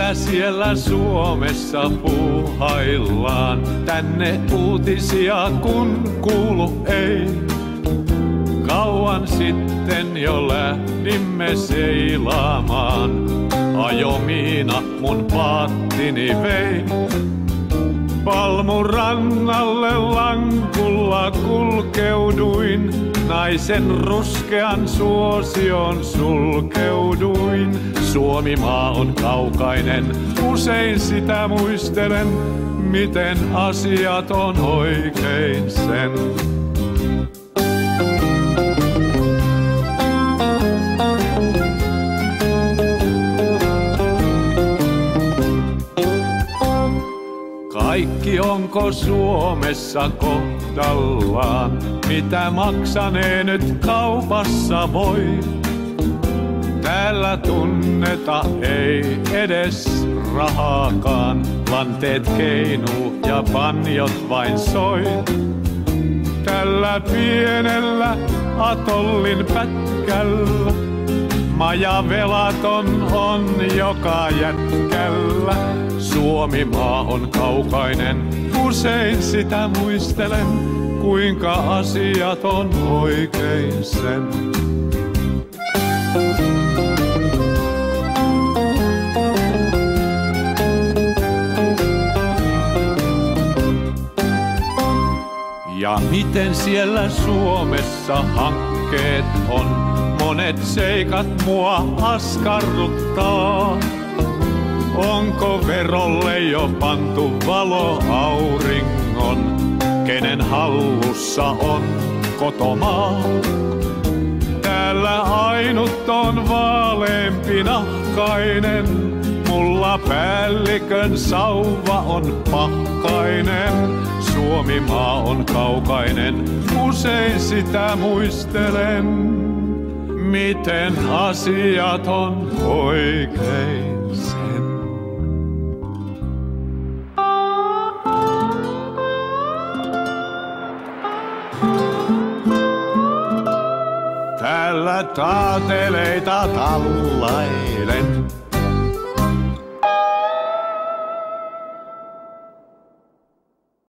Mitä siellä Suomessa puuhaillaan? Tänne uutisia kun kuulu ei. Kauan sitten jo lähdimme seilaamaan. Ajomiina mun paattini vei. Palmurannalle lankulla kulkeuduin. Naisen ruskean suosion sulkeuduin. Suomimaa on kaukainen, usein sitä muistelen, miten asiat on oikein sen. Kaikki onko Suomessa kohdallaan, mitä maksanee nyt kaupassa voi. Täällä tunneta ei edes rahaakaan, lanteet keinuu ja banjot vain soi. Tällä pienellä atollin pätkällä maja velaton on joka jätkällä. Suomimaa on kaukainen, usein sitä muistelen, kuinka asiat on oikein sen. Ja miten siellä Suomessa hankkeet on, monet seikat mua askarruttaa. Onko verolle jo pantu valo auringon, kenen hallussa on kotomaa? Täällä ainut on vaaleempi nahkainen, mulla päällikön sauva on pahkainen. Suomimaa on kaukainen, usein sitä muistelen, miten asiat on oikein sen. Täällä taateleita tallailen.